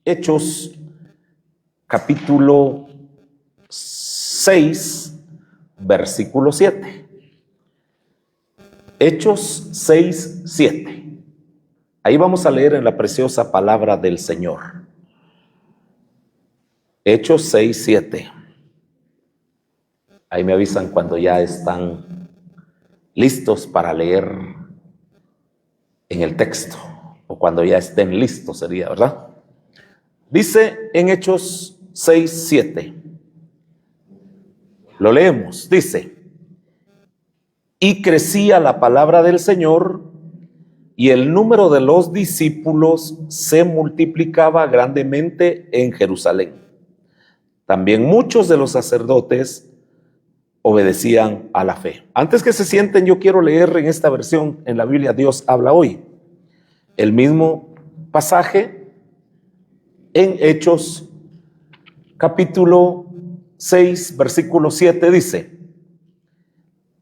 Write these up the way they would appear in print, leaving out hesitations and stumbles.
Hechos capítulo 6, versículo 7. Hechos 6, 7. Ahí vamos a leer en la preciosa palabra del Señor. Hechos 6, 7. Ahí me avisan cuando ya están listos para leer en el texto, o cuando ya estén listos sería, ¿verdad? Dice en Hechos 6, 7. Lo leemos, dice: y crecía la palabra del Señor, y el número de los discípulos se multiplicaba grandemente en Jerusalén. También muchos de los sacerdotes obedecían a la fe. Antes que se sienten, yo quiero leer en esta versión, en la Biblia Dios habla hoy, el mismo pasaje en Hechos capítulo 6, versículo 7, dice,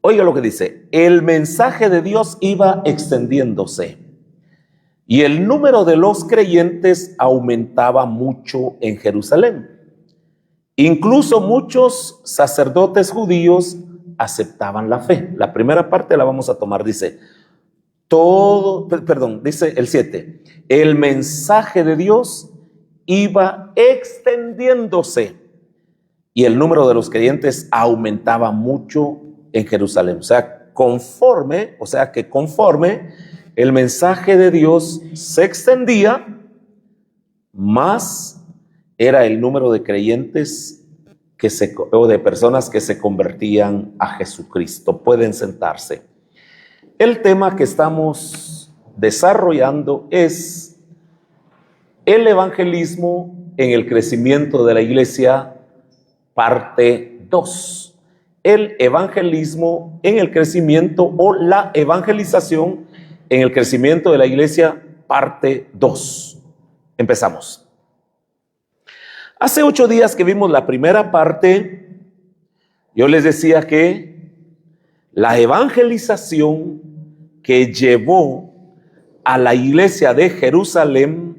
oiga lo que dice: el mensaje de Dios iba extendiéndose y el número de los creyentes aumentaba mucho en Jerusalén. Incluso muchos sacerdotes judíos aceptaban la fe. La primera parte la vamos a tomar, dice dice el 7, el mensaje de Dios iba extendiéndose y el número de los creyentes aumentaba mucho en Jerusalén. O sea, conforme el mensaje de Dios se extendía, más era el número de creyentes o de personas que se convertían a Jesucristo. Pueden sentarse. El tema que estamos desarrollando es el evangelismo en el crecimiento de la iglesia, parte 2. El evangelismo en el crecimiento, o la evangelización en el crecimiento de la iglesia, parte 2. Empezamos. Hace 8 días que vimos la primera parte, yo les decía que la evangelización que llevó a la iglesia de Jerusalén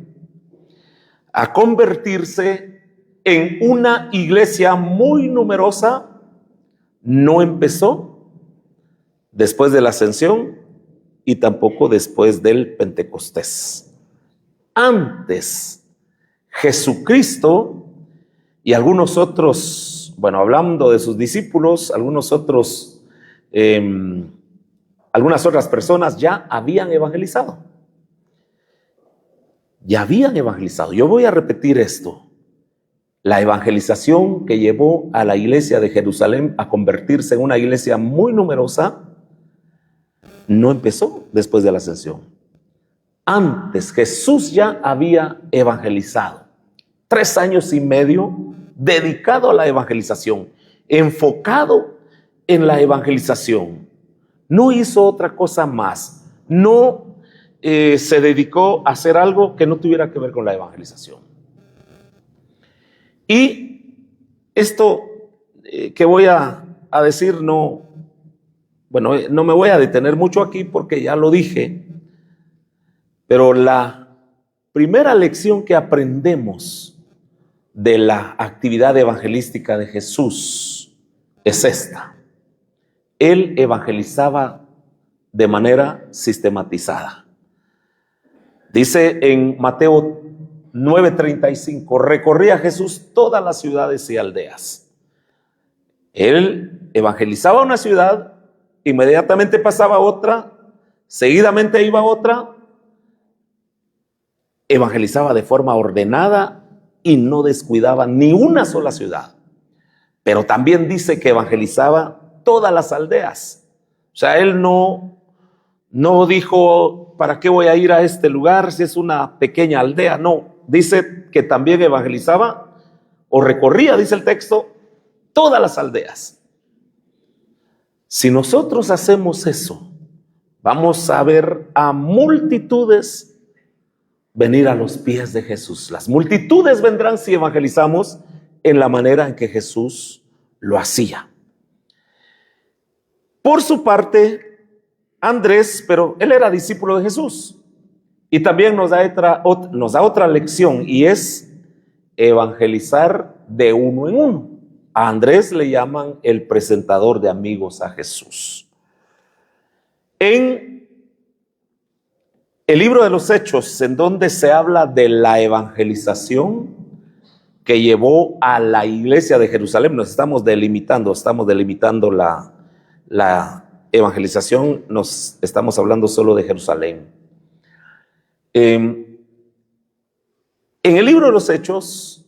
a convertirse en una iglesia muy numerosa no empezó después de la ascensión y tampoco después del Pentecostés. Antes, Jesucristo y algunos otros, hablando de sus discípulos, algunas otras personas ya habían evangelizado. Yo voy a repetir esto. La evangelización que llevó a la iglesia de Jerusalén a convertirse en una iglesia muy numerosa no empezó después de la ascensión. Antes, Jesús ya había evangelizado. 3 años y medio dedicado a la evangelización, enfocado en la evangelización. No hizo otra cosa más. No se dedicó a hacer algo que no tuviera que ver con la evangelización. Y esto que voy a decir no me voy a detener mucho aquí porque ya lo dije, pero la primera lección que aprendemos de la actividad evangelística de Jesús es esta: él evangelizaba de manera sistematizada. Dice en Mateo 9:35, recorría Jesús todas las ciudades y aldeas. Él evangelizaba una ciudad, inmediatamente pasaba a otra, seguidamente iba a otra, evangelizaba de forma ordenada y no descuidaba ni una sola ciudad. Pero también dice que evangelizaba todas las aldeas. O sea, él no dijo, ¿para qué voy a ir a este lugar si es una pequeña aldea? No, dice que también evangelizaba o recorría, dice el texto, todas las aldeas. Si nosotros hacemos eso, vamos a ver a multitudes venir a los pies de Jesús. Las multitudes vendrán si evangelizamos en la manera en que Jesús lo hacía. Por su parte, Andrés, pero él era discípulo de Jesús, y también nos da otra lección, y es evangelizar de uno en uno. A Andrés le llaman el presentador de amigos a Jesús. En el libro de los Hechos, en donde se habla de la evangelización que llevó a la iglesia de Jerusalén, nos estamos delimitando la evangelización, nos estamos hablando solo de Jerusalén. En el libro de los Hechos,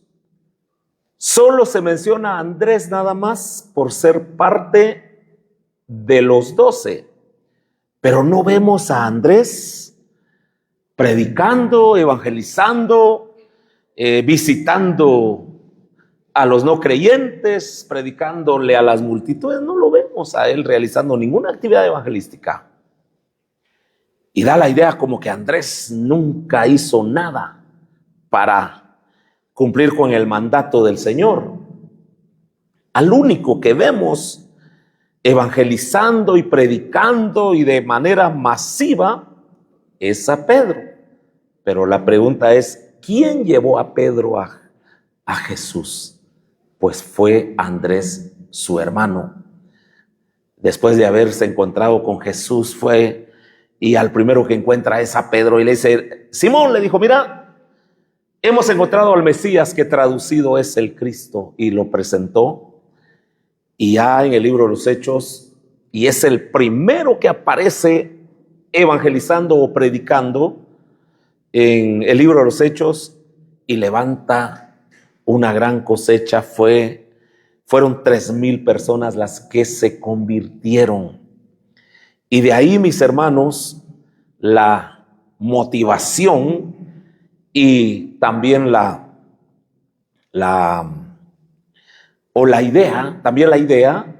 solo se menciona a Andrés nada más por ser parte de los 12, pero no vemos a Andrés predicando, evangelizando, visitando a los no creyentes, predicándole a las multitudes. No lo vemos a él realizando ninguna actividad evangelística. Y da la idea como que Andrés nunca hizo nada para cumplir con el mandato del Señor. Al único que vemos evangelizando y predicando y de manera masiva es a Pedro. Pero la pregunta es, ¿quién llevó a Pedro a Jesús? Pues fue Andrés, su hermano. Después de haberse encontrado con Jesús, fue y al primero que encuentra es a Pedro y le dice, Simón, le dijo, mira, hemos encontrado al Mesías, que traducido es el Cristo, y lo presentó. Y ya en el libro de los Hechos, y es el primero que aparece evangelizando o predicando en el libro de los Hechos, y levanta una gran cosecha. Fueron 3,000 personas las que se convirtieron. Y de ahí, mis hermanos, la motivación y también la idea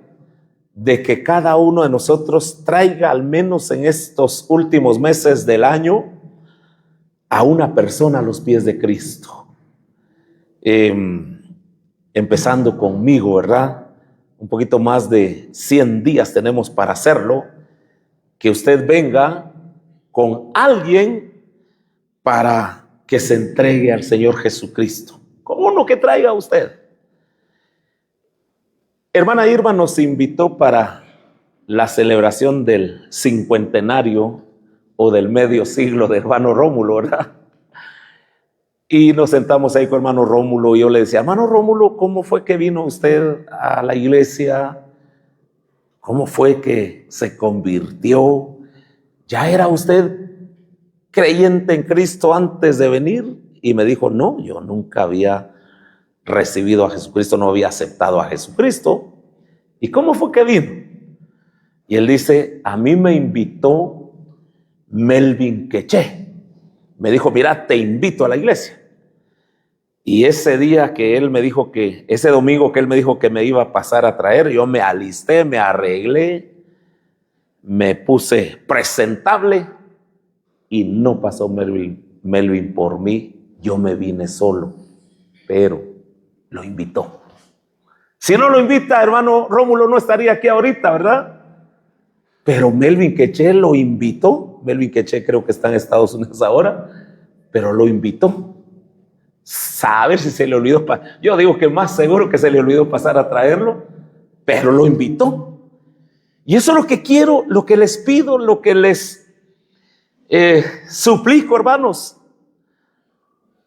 de que cada uno de nosotros traiga, al menos en estos últimos meses del año, a una persona a los pies de Cristo. Empezando conmigo, ¿verdad? Un poquito más de 100 días tenemos para hacerlo. Que usted venga con alguien para que se entregue al Señor Jesucristo, con uno que traiga a usted. Hermana Irma nos invitó para la celebración del cincuentenario o del medio siglo de hermano Rómulo, ¿verdad? Y nos sentamos ahí con hermano Rómulo y yo le decía, hermano Rómulo, ¿cómo fue que vino usted a la iglesia? ¿Cómo fue que se convirtió? ¿Ya era usted creyente en Cristo antes de venir? Y me dijo, no, yo nunca había recibido a Jesucristo, no había aceptado a Jesucristo. ¿Y cómo fue que vino? Y él dice, a mí me invitó Melvin Queché. Me dijo, mira, te invito a la iglesia. Y ese día que él me dijo ese domingo que él me dijo que me iba a pasar a traer, yo me alisté, me arreglé, me puse presentable y no pasó Melvin por mí. Yo me vine solo, pero lo invitó. Si no lo invita, hermano Rómulo no estaría aquí ahorita, ¿verdad? Pero Melvin Queché lo invitó. Melvin Queché creo que está en Estados Unidos ahora, pero lo invitó. Saber si se le olvidó, yo digo que más seguro que se le olvidó pasar a traerlo, pero lo invitó. Y eso es lo que quiero, lo que les pido, lo que les suplico, hermanos.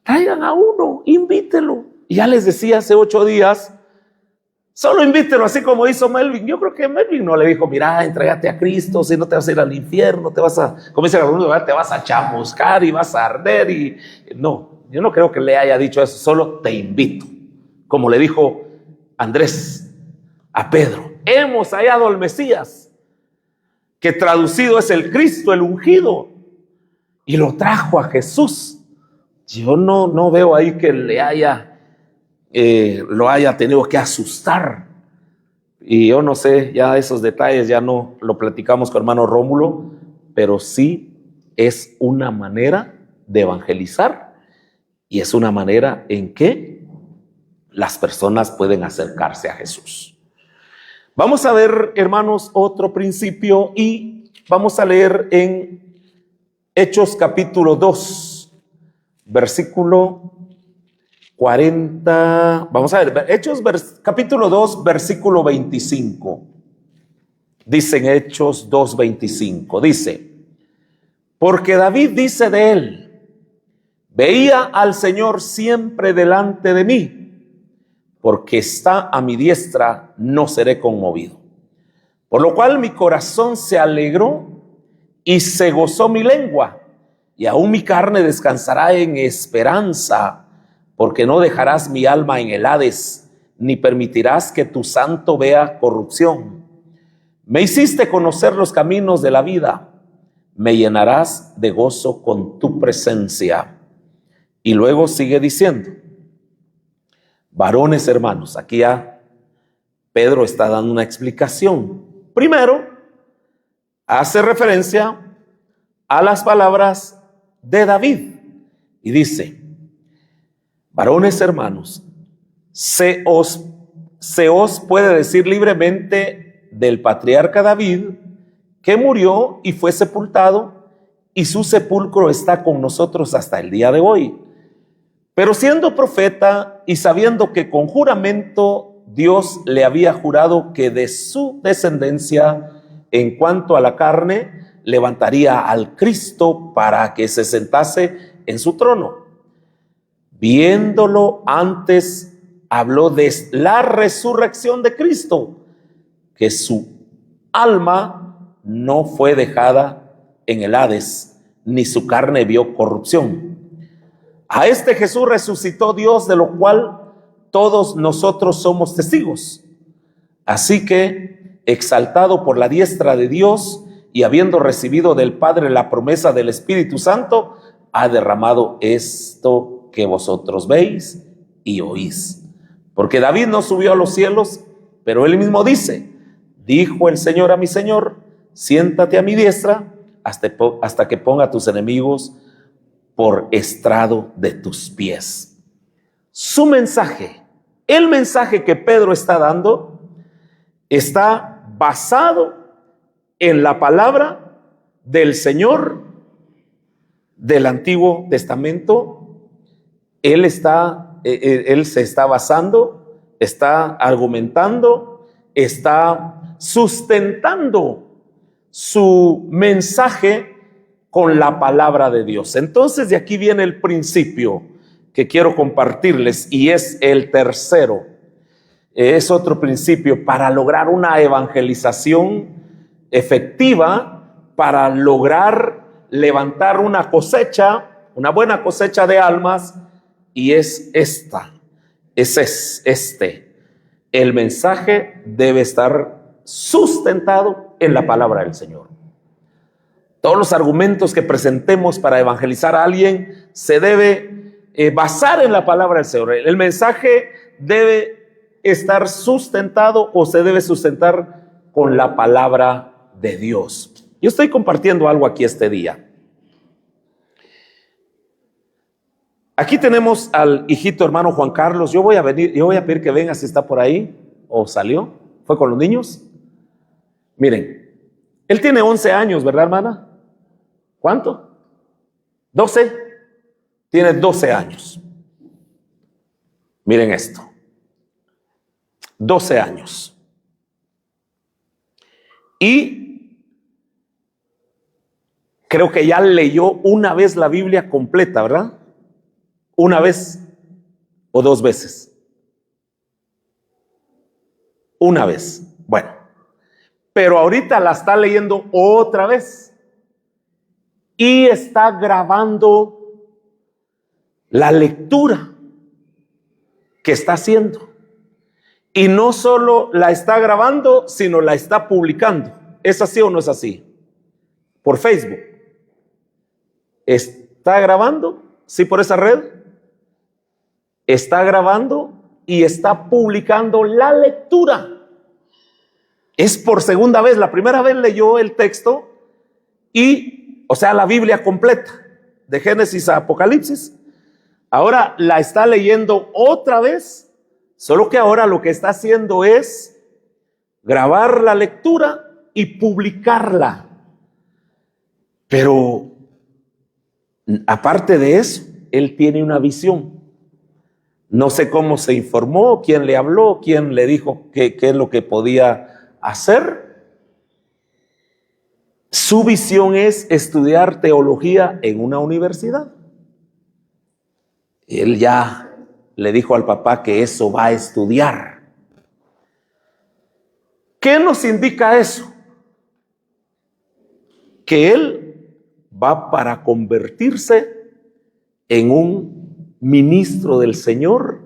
Traigan a uno, invítelo. Y ya les decía hace 8 días, solo invítelo, así como hizo Melvin. Yo creo que Melvin no le dijo, mira, entrégate a Cristo, si no te vas a ir al infierno, te vas a, como dice alguno, te vas a chamuscar y vas a arder. Y no, yo no creo que le haya dicho eso, solo te invito. Como le dijo Andrés a Pedro, hemos hallado al Mesías, que traducido es el Cristo, el ungido, y lo trajo a Jesús. Yo no veo ahí que lo haya tenido que asustar. Y yo no sé, ya esos detalles ya no lo platicamos con hermano Rómulo, pero sí es una manera de evangelizar y es una manera en que las personas pueden acercarse a Jesús. Vamos a ver, hermanos, otro principio y vamos a leer en Hechos capítulo 2, versículo 40, vamos a ver, Hechos capítulo 2, versículo 25. Dice en Hechos 2:25, dice: porque David dice de él: veía al Señor siempre delante de mí, porque está a mi diestra, no seré conmovido. Por lo cual mi corazón se alegró y se gozó mi lengua, y aún mi carne descansará en esperanza, porque no dejarás mi alma en el Hades, ni permitirás que tu santo vea corrupción. Me hiciste conocer los caminos de la vida, me llenarás de gozo con tu presencia. Y luego sigue diciendo: varones hermanos, aquí ya Pedro está dando una explicación. Primero, hace referencia a las palabras de David y dice: varones hermanos, se os puede decir libremente del patriarca David, que murió y fue sepultado, y su sepulcro está con nosotros hasta el día de hoy. Pero siendo profeta y sabiendo que con juramento Dios le había jurado que de su descendencia, en cuanto a la carne, levantaría al Cristo para que se sentase en su trono. Viéndolo antes, habló de la resurrección de Cristo, que su alma no fue dejada en el Hades, ni su carne vio corrupción. A este Jesús resucitó Dios, de lo cual todos nosotros somos testigos. Así que, exaltado por la diestra de Dios y habiendo recibido del Padre la promesa del Espíritu Santo, ha derramado esto que vosotros veis y oís. Porque David no subió a los cielos, pero él mismo dice: dijo el Señor a mi Señor: siéntate a mi diestra hasta que ponga a tus enemigos por estrado de tus pies. Su mensaje, el mensaje que Pedro está dando, está basado en la palabra del Señor del Antiguo Testamento. Él se está basando, está argumentando, está sustentando su mensaje con la palabra de Dios. Entonces, de aquí viene el principio que quiero compartirles, y es el tercero. Es otro principio para lograr una evangelización efectiva, para lograr levantar una cosecha, una buena cosecha de almas, y es este. El mensaje debe estar sustentado en la palabra del Señor. Todos los argumentos que presentemos para evangelizar a alguien se debe basar en la palabra del Señor. El mensaje debe estar sustentado, o se debe sustentar con la palabra de Dios. Yo estoy compartiendo algo aquí este día. Aquí tenemos al hijito hermano Juan Carlos. Yo voy a pedir que venga, si está por ahí o salió. ¿Fue con los niños? Miren, él tiene 11 años, ¿verdad, hermana? ¿Cuánto? 12. Tiene 12 años. Miren esto. 12 años. Y creo que ya leyó una vez la Biblia completa, ¿verdad? Una vez o dos veces. Una vez. Bueno, pero ahorita la está leyendo otra vez. Y está grabando la lectura que está haciendo. Y no solo la está grabando, sino la está publicando. ¿Es así o no es así? Por Facebook. ¿Está grabando? Sí, por esa red. Está grabando y está publicando la lectura. Es por segunda vez. La primera vez leyó el texto o sea, la Biblia completa, de Génesis a Apocalipsis. Ahora la está leyendo otra vez, solo que ahora lo que está haciendo es grabar la lectura y publicarla. Pero aparte de eso, él tiene una visión. No sé cómo se informó, quién le habló, quién le dijo qué es lo que podía hacer. Su visión es estudiar teología en una universidad. Él ya le dijo al papá que eso va a estudiar. ¿Qué nos indica eso? Que él va para convertirse en un ministro del Señor,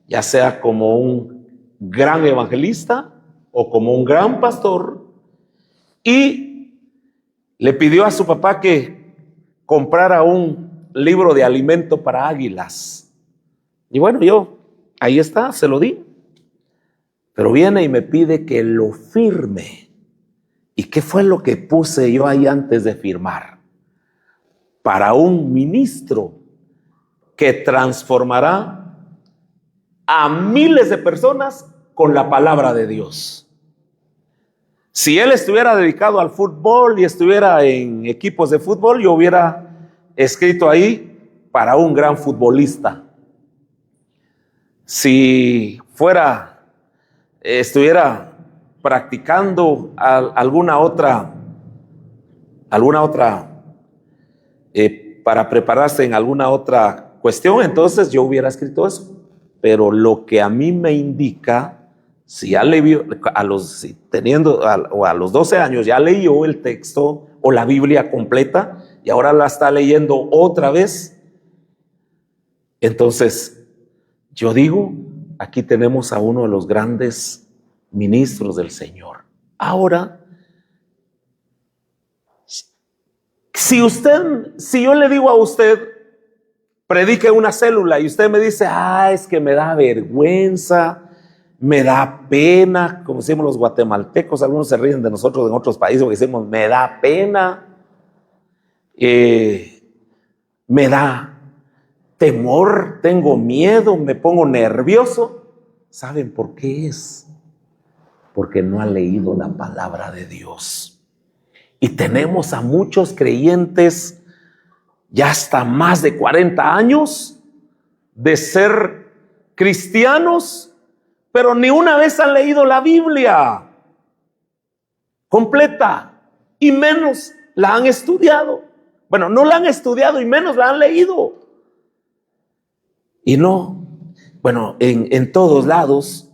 ya sea como un gran evangelista o como un gran pastor, y le pidió a su papá que comprara un libro de alimento para águilas. Y bueno, ahí está, se lo di. Pero viene y me pide que lo firme. ¿Y qué fue lo que puse yo ahí antes de firmar? Para un ministro que transformará a miles de personas con la palabra de Dios. Si él estuviera dedicado al fútbol y estuviera en equipos de fútbol, yo hubiera escrito ahí para un gran futbolista. Si estuviera practicando alguna otra para prepararse en alguna otra cuestión, entonces yo hubiera escrito eso. Pero lo que a mí me indica, si ya leyó a los 12 años ya leyó el texto o la Biblia completa y ahora la está leyendo otra vez, entonces yo digo, aquí tenemos a uno de los grandes ministros del Señor. Ahora, si yo le digo a usted, predique una célula y usted me dice, es que me da vergüenza, me da pena, como decimos los guatemaltecos, algunos se ríen de nosotros en otros países porque decimos, me da pena, me da temor, tengo miedo, me pongo nervioso. ¿Saben por qué es? Porque no ha leído la palabra de Dios. Y tenemos a muchos creyentes ya hasta más de 40 años de ser cristianos, pero ni una vez han leído la Biblia completa y menos la han estudiado. Bueno, no la han estudiado y menos la han leído. Y en todos lados,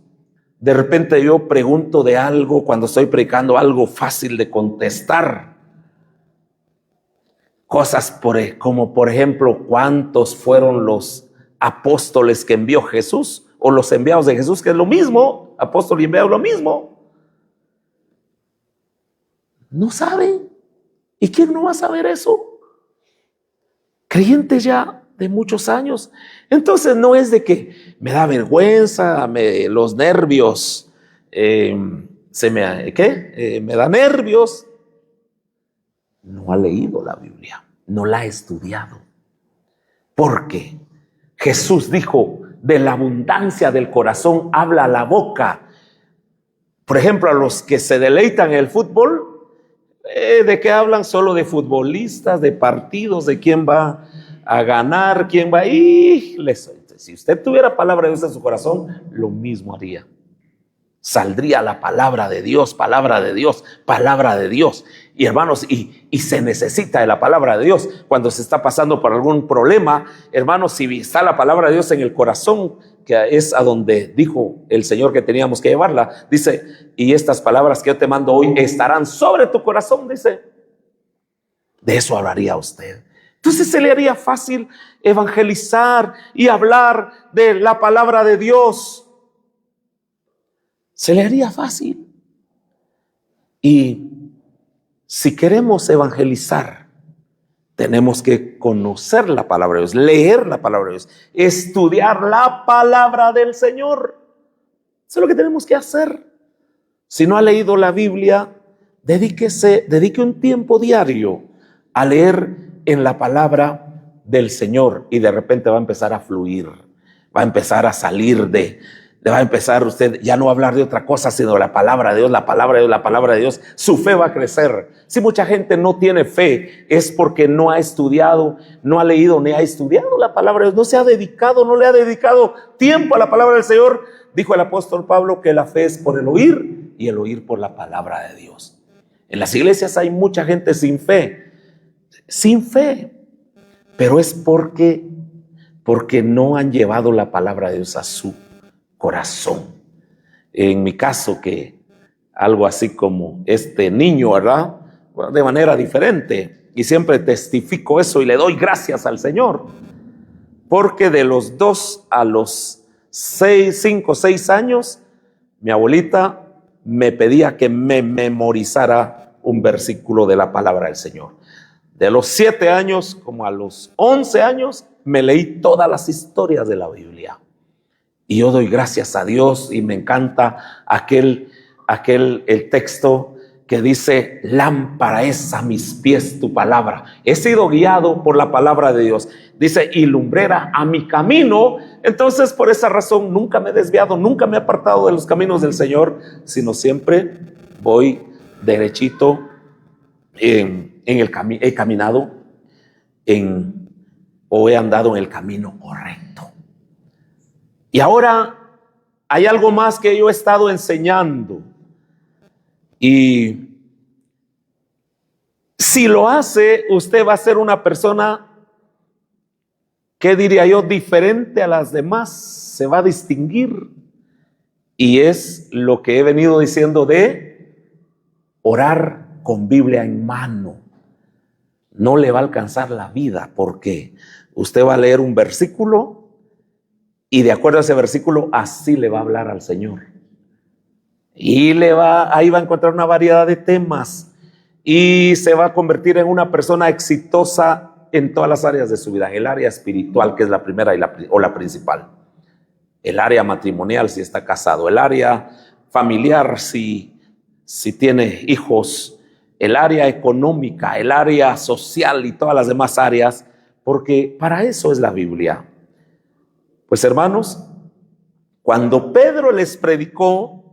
de repente yo pregunto de algo cuando estoy predicando, algo fácil de contestar. Cosas como por ejemplo, ¿cuántos fueron los apóstoles que envió Jesús? O los enviados de Jesús, que es lo mismo, apóstol y enviado lo mismo. No saben. ¿Y quién no va a saber eso? Creyentes ya de muchos años. Entonces no es de que me da vergüenza, los nervios, me da nervios. No ha leído la Biblia, no la ha estudiado. Porque Jesús dijo, de la abundancia del corazón habla la boca. Por ejemplo, a los que se deleitan en el fútbol, ¿de qué hablan? Solo de futbolistas, de partidos, de quién va a ganar, quién va a ir. Si usted tuviera palabra de Dios en su corazón, lo mismo haría. Saldría la palabra de Dios, palabra de Dios, palabra de Dios. Y hermanos, y se necesita de la palabra de Dios cuando se está pasando por algún problema. Hermanos, si está la palabra de Dios en el corazón, que es a donde dijo el Señor que teníamos que llevarla, dice, y estas palabras que yo te mando hoy estarán sobre tu corazón, dice. De eso hablaría usted. Entonces se le haría fácil evangelizar y hablar de la palabra de Dios. Se le haría fácil. Y si queremos evangelizar, tenemos que conocer la palabra de Dios, leer la palabra de Dios, estudiar la palabra del Señor. Eso es lo que tenemos que hacer. Si no ha leído la Biblia, dedique un tiempo diario a leer en la palabra del Señor y de repente va a empezar a fluir, va a empezar a salir te va a empezar usted ya no a hablar de otra cosa, sino de la palabra de Dios, la palabra de Dios, la palabra de Dios. Su fe va a crecer. Si mucha gente no tiene fe, es porque no ha estudiado, no ha leído ni ha estudiado la palabra de Dios, no se ha dedicado, no le ha dedicado tiempo a la palabra del Señor. Dijo el apóstol Pablo que la fe es por el oír y el oír por la palabra de Dios. En las iglesias hay mucha gente sin fe, pero es porque no han llevado la palabra de Dios a su corazón. En mi caso, que algo así como este niño, ¿verdad? Bueno, de manera diferente, y siempre testifico eso y le doy gracias al Señor, porque de los 2 a los 5 o 6 años, mi abuelita me pedía que me memorizara un versículo de la palabra del Señor. De los 7 años como a los 11 años, me leí todas las historias de la Biblia. Y yo doy gracias a Dios y me encanta el texto que dice: lámpara es a mis pies tu palabra. He sido guiado por la palabra de Dios. Dice: y lumbrera a mi camino. Entonces, por esa razón, nunca me he desviado, nunca me he apartado de los caminos del Señor, sino siempre voy derechito he caminado o he andado en el camino correcto. Y ahora hay algo más que yo he estado enseñando, y si lo hace, usted va a ser una persona, ¿qué diría yo?, diferente a las demás, se va a distinguir, y es lo que he venido diciendo de orar con Biblia en mano. No le va a alcanzar la vida, porque usted va a leer un versículo y de acuerdo a ese versículo así le va a hablar al Señor, y ahí va a encontrar una variedad de temas y se va a convertir en una persona exitosa en todas las áreas de su vida. El área espiritual, que es la primera o la principal, el área matrimonial si está casado, el área familiar si tiene hijos, el área económica, el área social y todas las demás áreas, porque para eso es la Biblia. Pues hermanos, cuando Pedro les predicó,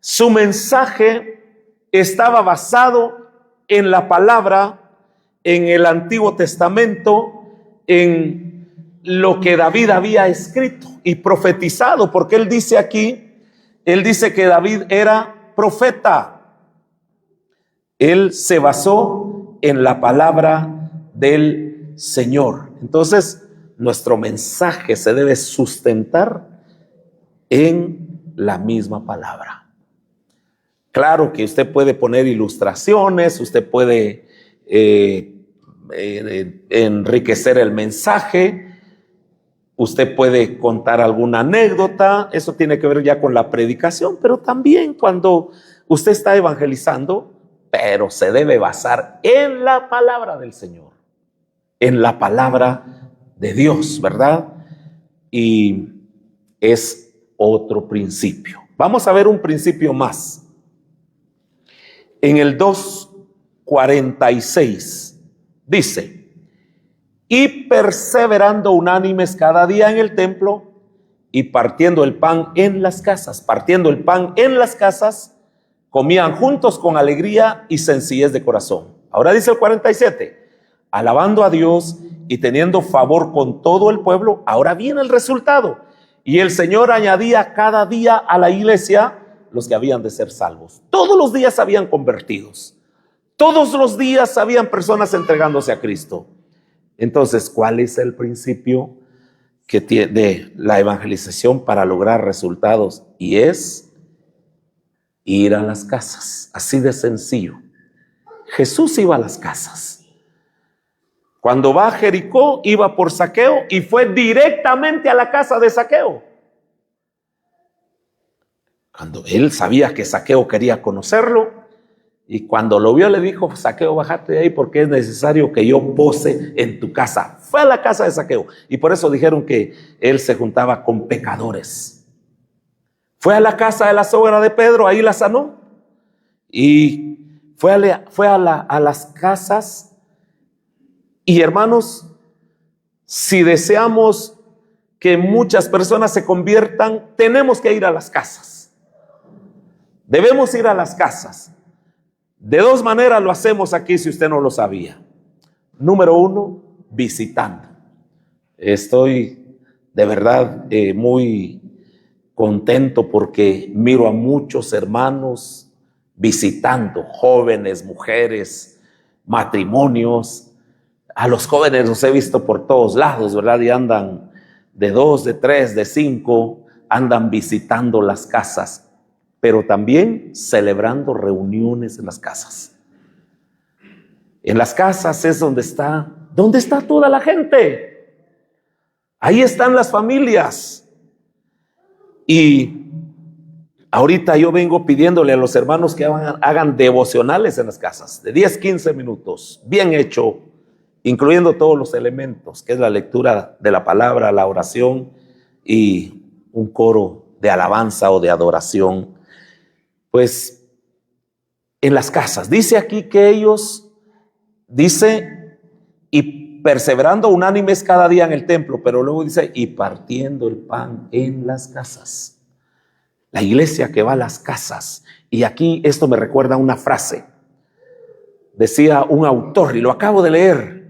su mensaje estaba basado en la palabra, en el Antiguo Testamento, en lo que David había escrito y profetizado, porque él dice que David era profeta. Él se basó en la palabra del Señor. Entonces, nuestro mensaje se debe sustentar en la misma palabra. Claro que usted puede poner ilustraciones, usted puede enriquecer el mensaje, usted puede contar alguna anécdota, eso tiene que ver ya con la predicación, pero también cuando usted está evangelizando, pero se debe basar en la palabra del Señor, en la palabra de Dios, ¿verdad? Y es otro principio. Vamos a ver un principio más. En el 2:46 dice: y perseverando unánimes cada día en el templo y partiendo el pan en las casas, comían juntos con alegría y sencillez de corazón. Ahora dice el 47, alabando a Dios y teniendo favor con todo el pueblo. Ahora viene el resultado: y el Señor añadía cada día a la iglesia los que habían de ser salvos. Todos los días habían convertidos, todos los días habían personas entregándose a Cristo. Entonces, ¿cuál es el principio de la evangelización para lograr resultados? Y es ir a las casas, así de sencillo. Jesús iba a las casas. Cuando va a Jericó, iba por Zaqueo y fue directamente a la casa de Zaqueo. Cuando él sabía que Zaqueo quería conocerlo, y cuando lo vio le dijo: Zaqueo, bájate de ahí porque es necesario que yo pose en tu casa. Fue a la casa de Zaqueo, y por eso dijeron que él se juntaba con pecadores. Fue a la casa de la suegra de Pedro, ahí la sanó, y fue a las casas. Y hermanos, si deseamos que muchas personas se conviertan, tenemos que ir a las casas. Debemos ir a las casas. De dos maneras lo hacemos aquí, si usted no lo sabía. Número uno, visitando. Estoy de verdad muy contento porque miro a muchos hermanos visitando, jóvenes, mujeres, matrimonios. A los jóvenes los he visto por todos lados, ¿verdad? Y andan de 2, de 3, de 5, andan visitando las casas, pero también celebrando reuniones en las casas. En las casas es donde está toda la gente. Ahí están las familias. Y ahorita yo vengo pidiéndole a los hermanos que hagan devocionales en las casas, de 10, 15 minutos, bien hecho, incluyendo todos los elementos, que es la lectura de la palabra, la oración y un coro de alabanza o de adoración. Pues en las casas, dice aquí que ellos, y perseverando unánimes cada día en el templo, pero luego dice, y partiendo el pan en las casas. La iglesia que va a las casas. Y aquí esto me recuerda a una frase. Decía un autor, y lo acabo de leer,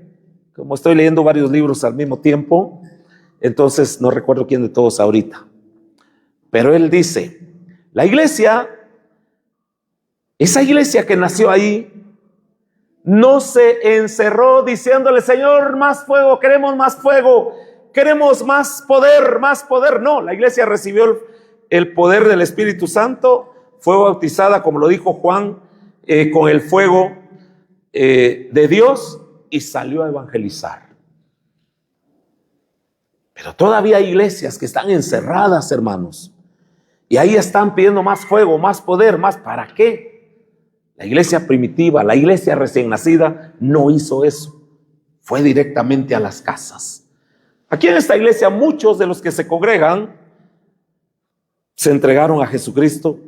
como estoy leyendo varios libros al mismo tiempo, entonces no recuerdo quién de todos ahorita. Pero él dice, la iglesia, esa iglesia que nació ahí, no se encerró diciéndole, Señor, más fuego, queremos más fuego, queremos más poder, más poder. No, la iglesia recibió el poder del Espíritu Santo, fue bautizada, como lo dijo Juan, con el fuego de Dios, y salió a evangelizar. Pero todavía hay iglesias que están encerradas, hermanos, y ahí están pidiendo más fuego, más poder, más. ¿Para qué? La iglesia primitiva, la iglesia recién nacida no hizo eso, fue directamente a las casas. Aquí en esta iglesia muchos de los que se congregan se entregaron a Jesucristo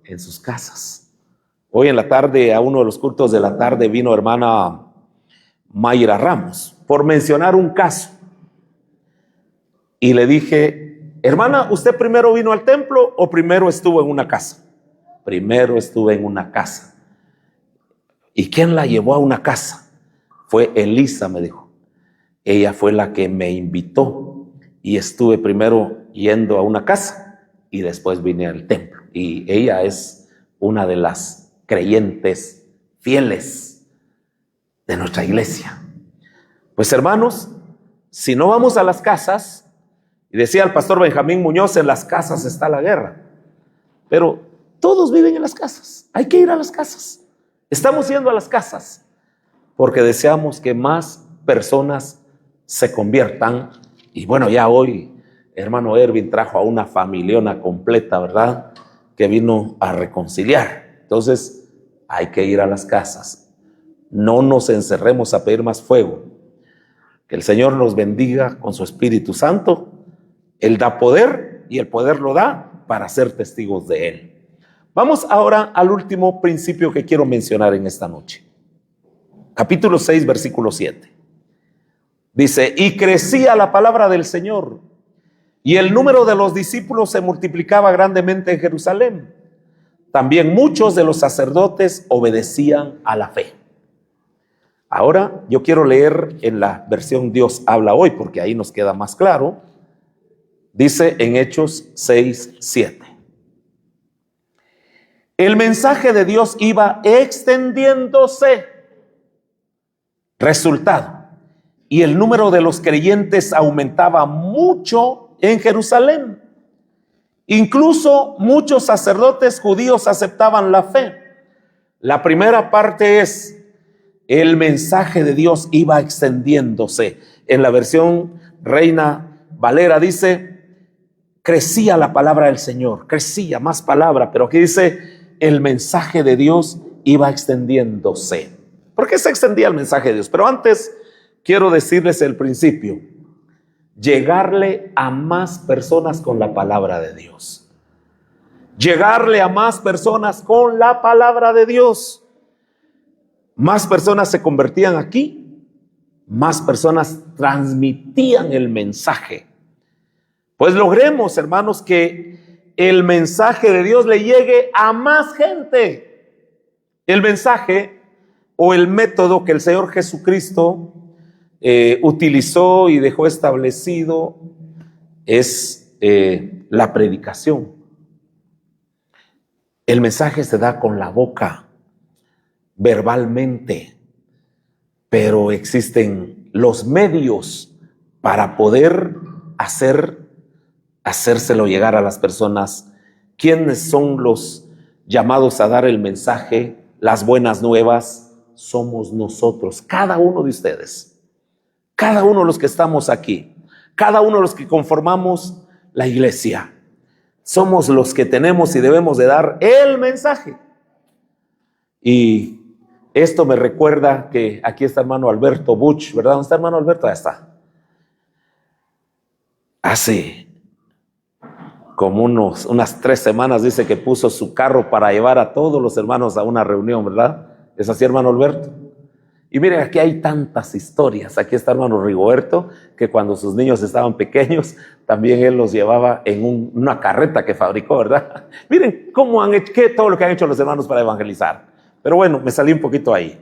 en sus casas. Hoy en la tarde, a uno de los cultos de la tarde, vino hermana Mayra Ramos, por mencionar un caso. Y le dije, hermana, ¿usted primero vino al templo o primero estuvo en una casa? Primero estuve en una casa. ¿Y quién la llevó a una casa? Fue Elisa, me dijo. Ella fue la que me invitó y estuve primero yendo a una casa y después vine al templo. Y ella es una de las creyentes fieles de nuestra iglesia. Pues hermanos, si no vamos a las casas, y decía el pastor Benjamín Muñoz, en las casas está la guerra, pero todos viven en las casas, hay que ir a las casas. Estamos yendo a las casas porque deseamos que más personas se conviertan. Y bueno, ya hoy hermano Erwin trajo a una familiona completa, ¿verdad?, que vino a reconciliar. Entonces hay que ir a las casas, no nos encerremos a pedir más fuego. Que el Señor nos bendiga con su Espíritu Santo. Él da poder y el poder lo da para ser testigos de Él. Vamos ahora al último principio que quiero mencionar en esta noche. Capítulo 6, versículo 7. Dice, y crecía la palabra del Señor, y el número de los discípulos se multiplicaba grandemente en Jerusalén. También muchos de los sacerdotes obedecían a la fe. Ahora yo quiero leer en la versión Dios habla hoy, porque ahí nos queda más claro. Dice en Hechos 6, 7. El mensaje de Dios iba extendiéndose. Resultado, y el número de los creyentes aumentaba mucho en Jerusalén. Incluso muchos sacerdotes judíos aceptaban la fe. La primera parte es, el mensaje de Dios iba extendiéndose. En la versión Reina Valera dice, crecía la palabra del Señor, crecía más palabra, pero aquí dice, el mensaje de Dios iba extendiéndose. ¿Por qué se extendía el mensaje de Dios? Pero antes quiero decirles el principio. Llegarle a más personas con la palabra de Dios. Llegarle a más personas con la palabra de Dios. Más personas se convertían aquí, más personas transmitían el mensaje. pues logremos, hermanos, que el mensaje de Dios le llegue a más gente. El mensaje o el método que el Señor Jesucristo utilizó y dejó establecido es la predicación. El mensaje se da con la boca, verbalmente, pero existen los medios para poder hacérselo llegar a las personas. ¿Quiénes son los llamados a dar el mensaje, las buenas nuevas? Somos nosotros, cada uno de ustedes, cada uno de los que estamos aquí, cada uno de los que conformamos la iglesia. Somos los que tenemos y debemos de dar el mensaje. Y esto me recuerda que aquí está hermano Alberto Buch, ¿verdad? ¿Dónde está hermano Alberto? Ahí está. Hace como unas 3 semanas dice que puso su carro para llevar a todos los hermanos a una reunión, ¿verdad? ¿Es así, hermano Alberto? Y miren, aquí hay tantas historias. Aquí está hermano Rigoberto, que cuando sus niños estaban pequeños, también él los llevaba en una carreta que fabricó, ¿verdad? Miren cómo han hecho, todo lo que han hecho los hermanos para evangelizar. Pero bueno, me salí un poquito ahí.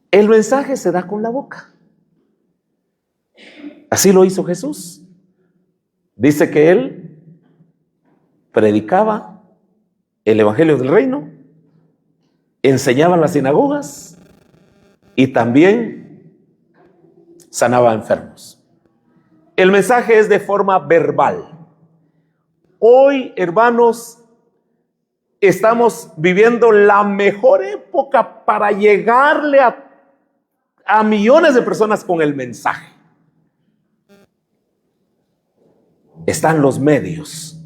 El mensaje se da con la boca. Así lo hizo Jesús. Dice que él predicaba el evangelio del reino, enseñaba en las sinagogas y también sanaba enfermos. El mensaje es de forma verbal. Hoy, hermanos, estamos viviendo la mejor época para llegarle a millones de personas con el mensaje. Están los medios.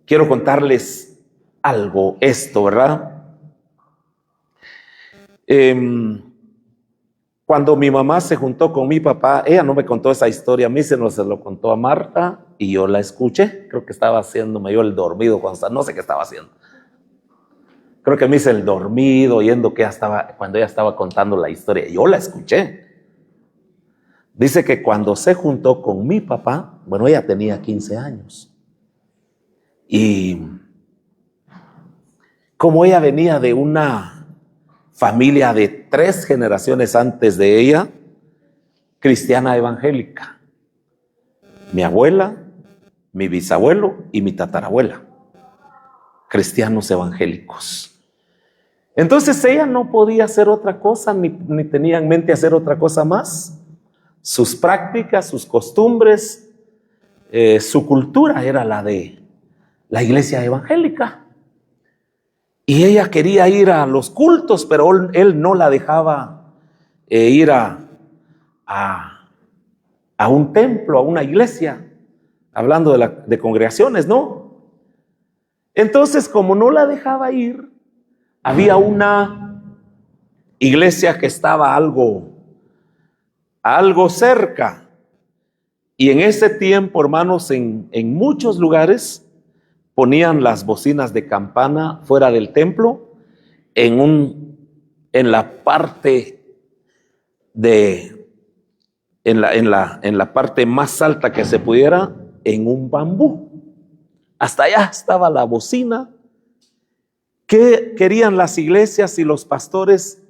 Quiero contarles algo, esto, ¿verdad? Cuando mi mamá se juntó con mi papá, ella no me contó esa historia, a mí se lo contó a Marta y yo la escuché. Creo que estaba haciéndome yo el dormido no sé qué estaba haciendo. Creo que me hice el dormido oyendo que cuando ella estaba contando la historia. Yo la escuché. Dice que cuando se juntó con mi papá, bueno, ella tenía 15 años. Y como ella venía de una familia de 3 generaciones antes de ella, cristiana evangélica. Mi abuela, mi bisabuelo y mi tatarabuela, cristianos evangélicos. Entonces ella no podía hacer otra cosa, ni tenía en mente hacer otra cosa más. Sus prácticas, sus costumbres, su cultura era la de la iglesia evangélica. Y ella quería ir a los cultos, pero él no la dejaba ir a un templo, a una iglesia, hablando de congregaciones, ¿no? Entonces, como no la dejaba ir, había una iglesia que estaba algo cerca. Y en ese tiempo, hermanos, en muchos lugares ponían las bocinas de campana fuera del templo, en la parte en la parte más alta que se pudiera, en un bambú. Hasta allá estaba la bocina. ¿Qué querían las iglesias y los pastores?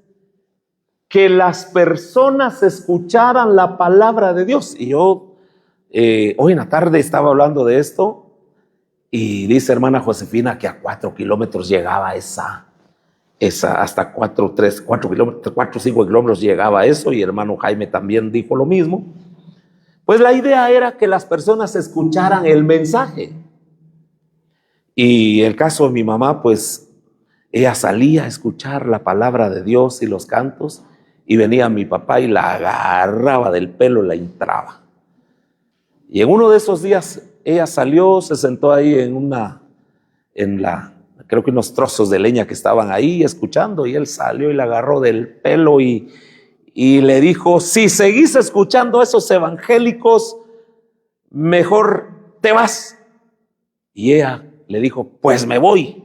Que las personas escucharan la palabra de Dios. Y yo hoy en la tarde estaba hablando de esto. Y dice hermana Josefina que a 4 kilómetros llegaba esa hasta 4 o 5 kilómetros llegaba eso, y hermano Jaime también dijo lo mismo. Pues la idea era que las personas escucharan el mensaje. Y el caso de mi mamá, pues ella salía a escuchar la palabra de Dios y los cantos, y venía mi papá y la agarraba del pelo y la entraba. Y en uno de esos días ella salió, se sentó ahí creo que unos trozos de leña que estaban ahí escuchando, y él salió y la agarró del pelo y le dijo: si seguís escuchando a esos evangélicos, mejor te vas. Y ella le dijo: pues me voy.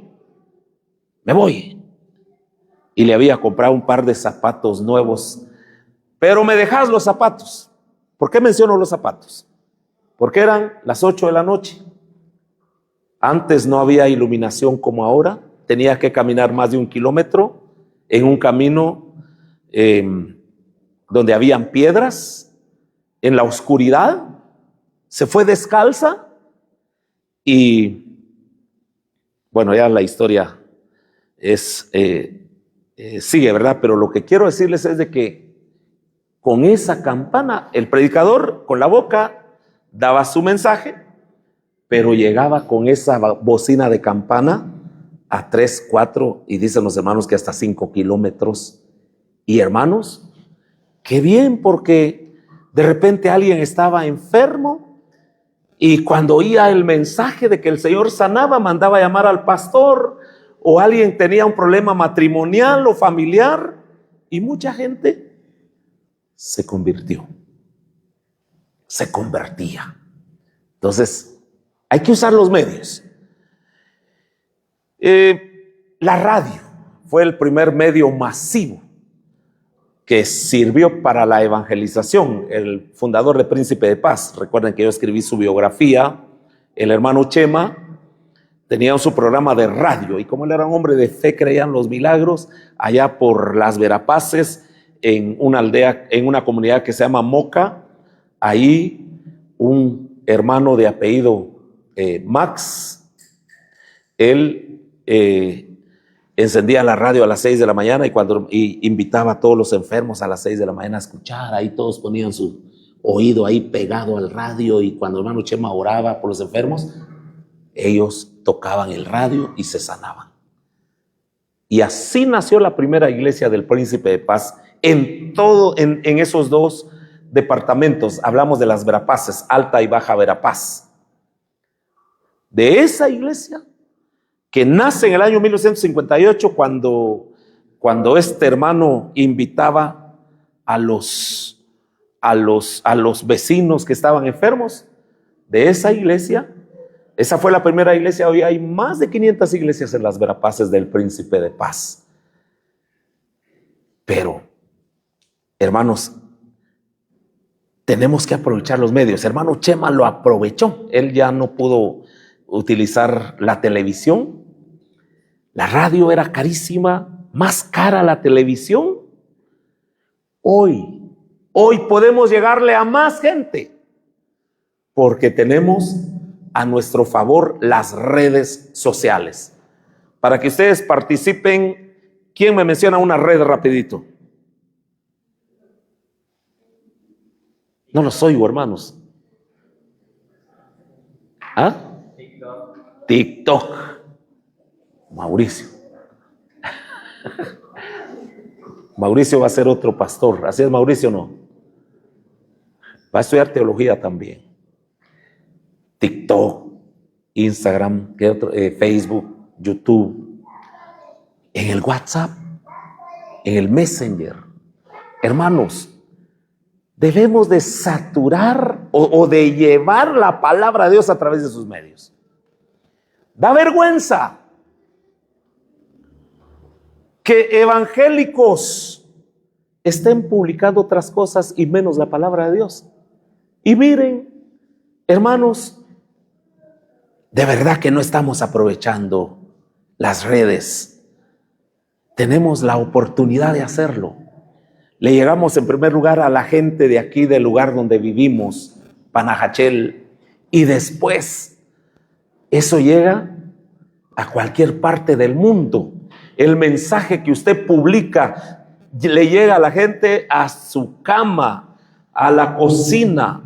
Y le había comprado un par de zapatos nuevos. Pero me dejás los zapatos. ¿Por qué menciono los zapatos? Porque eran las 8 de la noche. Antes no había iluminación como ahora. Tenía que caminar más de 1 kilómetro en un camino donde habían piedras, en la oscuridad. Se fue descalza y bueno, ya la historia sigue, ¿verdad? Pero lo que quiero decirles es de que con esa campana, el predicador con la boca daba su mensaje, pero llegaba con esa bocina de campana a 3, 4 y dicen los hermanos que hasta 5 kilómetros. Y hermanos, qué bien, porque de repente alguien estaba enfermo y cuando oía el mensaje de que el Señor sanaba, mandaba a llamar al pastor, o alguien tenía un problema matrimonial o familiar, y mucha gente se convirtió, se convertía. Entonces, hay que usar los medios. La radio fue el primer medio masivo que sirvió para la evangelización. El fundador de Príncipe de Paz, recuerden que yo escribí su biografía, el hermano Chema tenía su programa de radio, y como él era un hombre de fe, creían los milagros. Allá por las Verapaces, en una aldea, en una comunidad que se llama Moca, ahí un hermano de apellido Max, él encendía la radio a las 6 de la mañana y invitaba a todos los enfermos a las 6 de la mañana a escuchar. Ahí todos ponían su oído ahí pegado al radio, y cuando el hermano Chema oraba por los enfermos, ellos tocaban el radio y se sanaban. Y así nació la primera iglesia del Príncipe de Paz en esos dos departamentos. Hablamos de las Verapaces, Alta y Baja Verapaz. De esa iglesia que nace en el año 1958, cuando este hermano invitaba a los vecinos que estaban enfermos. De esa iglesia, esa fue la primera iglesia. Hoy hay más de 500 iglesias en las Verapaces del Príncipe de Paz. Pero, hermanos, tenemos que aprovechar los medios. Hermano Chema lo aprovechó. Él ya no pudo utilizar la televisión. La radio era carísima, más cara la televisión. Hoy podemos llegarle a más gente porque tenemos a nuestro favor las redes sociales. Para que ustedes participen, ¿quién me menciona una red rapidito? No los oigo, hermanos. ¿Ah? TikTok. Mauricio. Mauricio va a ser otro pastor. ¿Así es, Mauricio? No. Va a estudiar teología también. TikTok, Instagram, Facebook, YouTube, en el WhatsApp, en el Messenger. Hermanos, debemos de saturar o de llevar la palabra de Dios a través de sus medios. Da vergüenza que evangélicos estén publicando otras cosas y menos la palabra de Dios. Y miren, hermanos, de verdad que no estamos aprovechando las redes. Tenemos la oportunidad de hacerlo. Le llegamos en primer lugar a la gente de aquí, del lugar donde vivimos, Panajachel, y después eso llega a cualquier parte del mundo. El mensaje que usted publica le llega a la gente a su cama, a la cocina,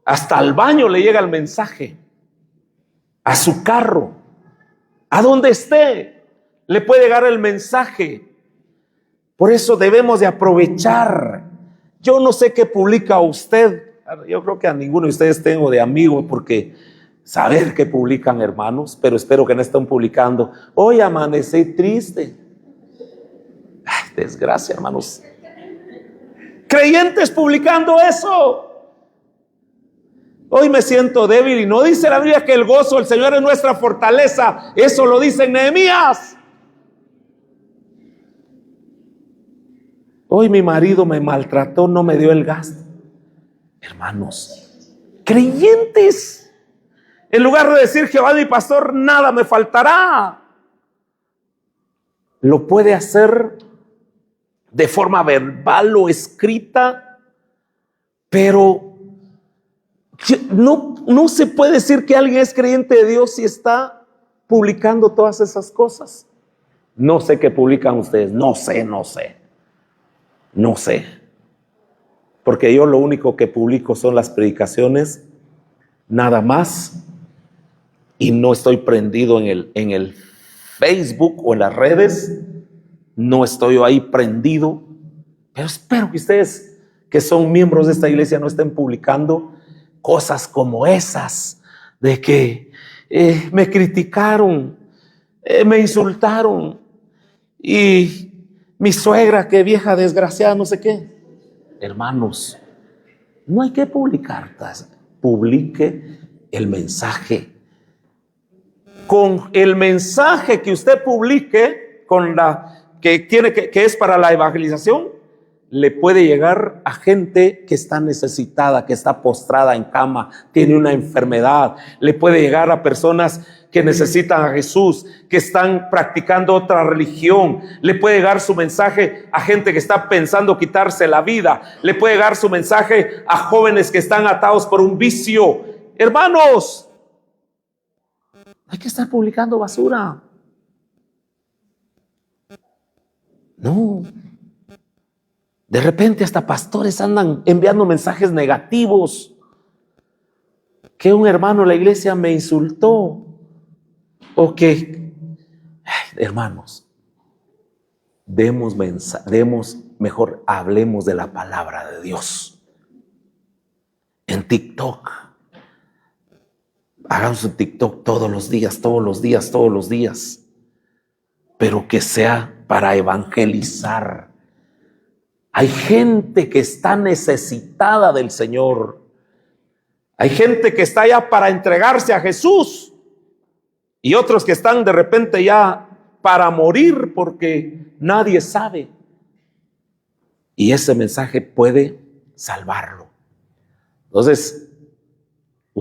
hasta al baño le llega el mensaje, a su carro, a donde esté, le puede llegar el mensaje. Por eso debemos de aprovechar. Yo no sé qué publica usted. Yo creo que a ninguno de ustedes tengo de amigo, porque saber qué publican, hermanos, pero espero que no estén publicando: hoy amanecí triste. Ay, desgracia, hermanos. Creyentes publicando eso. Hoy me siento débil, y no dice la Biblia que el gozo del Señor es nuestra fortaleza. Eso lo dice en Nehemías. Hoy mi marido me maltrató, no me dio el gasto. Hermanos, creyentes, en lugar de decir Jehová mi pastor, nada me faltará, lo puede hacer de forma verbal o escrita, pero no se puede decir que alguien es creyente de Dios si está publicando todas esas cosas. No sé qué publican ustedes, no sé, porque yo lo único que publico son las predicaciones, nada más, y no estoy prendido en el Facebook o en las redes, no estoy ahí prendido, pero espero que ustedes que son miembros de esta iglesia no estén publicando cosas como esas, de que me criticaron, me insultaron, y mi suegra, que vieja desgraciada, no sé qué. Hermanos, no hay que publicar, publique el mensaje. Con el mensaje que usted publique, con la que es para la evangelización, le puede llegar a gente que está necesitada, que está postrada en cama, tiene una enfermedad. Le puede llegar a personas que necesitan a Jesús, que están practicando otra religión. Le puede llegar su mensaje a gente que está pensando quitarse la vida. Le puede llegar su mensaje a jóvenes que están atados por un vicio. Hermanos, hay que estar publicando basura. No. De repente hasta pastores andan enviando mensajes negativos. Que un hermano de la iglesia me insultó. O que, hermanos, mejor hablemos de la palabra de Dios. En TikTok. Hagamos un TikTok todos los días. Pero que sea para evangelizar. Hay gente que está necesitada del Señor. Hay gente que está ya para entregarse a Jesús. Y otros que están de repente ya para morir porque nadie sabe. Y ese mensaje puede salvarlo. Entonces,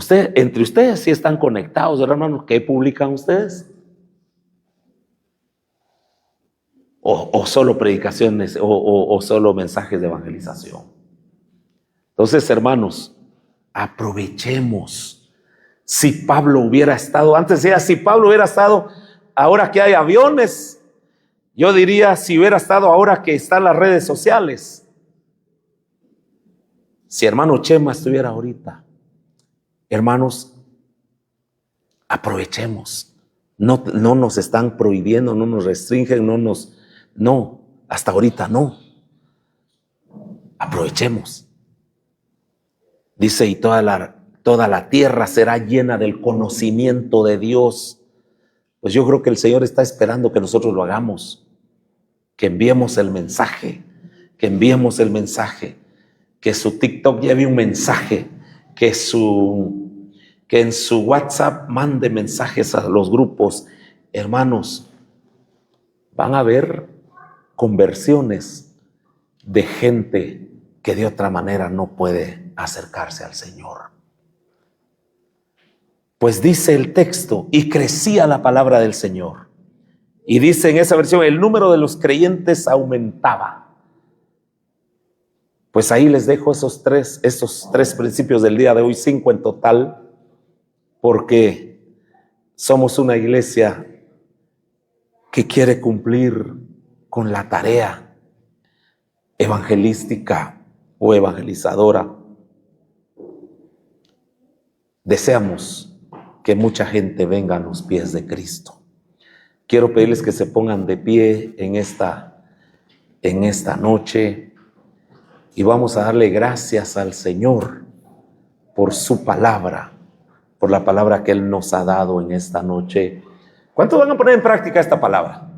entre ustedes sí están conectados, hermanos. ¿Qué publican ustedes? O solo predicaciones o solo mensajes de evangelización. Entonces, hermanos, aprovechemos. Si Pablo hubiera estado, antes decía, si Pablo hubiera estado ahora que hay aviones, yo diría si hubiera estado ahora que están las redes sociales. Si hermano Chema estuviera ahorita, hermanos, aprovechemos. No nos están prohibiendo, no nos restringen, no, hasta ahorita no. Aprovechemos. Dice, y toda la tierra será llena del conocimiento de Dios. Pues yo creo que el Señor está esperando que nosotros lo hagamos, que enviemos el mensaje, que su TikTok lleve un mensaje, que en su WhatsApp mande mensajes a los grupos. Hermanos, van a haber conversiones de gente que de otra manera no puede acercarse al Señor. Pues dice el texto, y crecía la palabra del Señor. Y dice en esa versión, el número de los creyentes aumentaba. Pues ahí les dejo esos tres principios del día de hoy, 5 en total, porque somos una iglesia que quiere cumplir con la tarea evangelística o evangelizadora. Deseamos que mucha gente venga a los pies de Cristo. Quiero pedirles que se pongan de pie en esta noche y vamos a darle gracias al Señor por su palabra, por la palabra que Él nos ha dado en esta noche. ¿Cuántos van a poner en práctica esta palabra?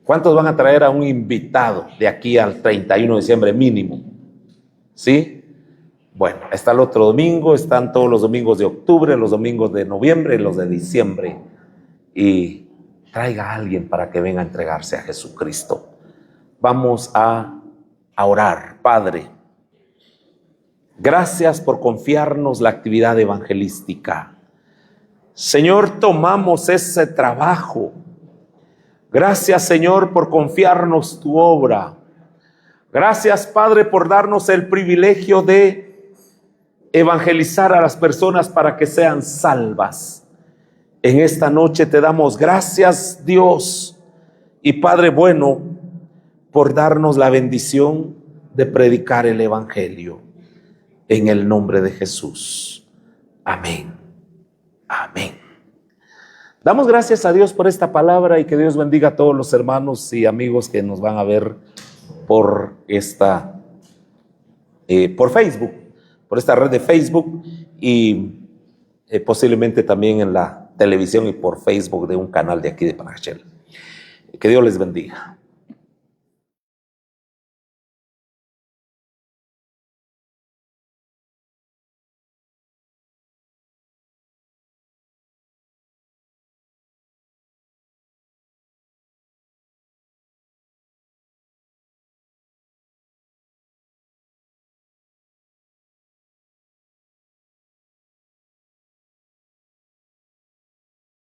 ¿Cuántos van a traer a un invitado de aquí al 31 de diciembre mínimo? ¿Sí? Bueno, está el otro domingo, están todos los domingos de octubre, los domingos de noviembre, los de diciembre. Y traiga a alguien para que venga a entregarse a Jesucristo. Vamos a a orar. Padre, gracias por confiarnos la actividad evangelística. Señor, tomamos ese trabajo. Gracias, Señor, por confiarnos tu obra. Gracias, Padre, por darnos el privilegio de evangelizar a las personas para que sean salvas. En esta noche te damos gracias, Dios y Padre bueno, por darnos la bendición de predicar el evangelio. En el nombre de Jesús. Amén. Amén. Damos gracias a Dios por esta palabra y que Dios bendiga a todos los hermanos y amigos que nos van a ver por Facebook, por esta red de Facebook y posiblemente también en la televisión y por Facebook de un canal de aquí de Panajachel. Que Dios les bendiga.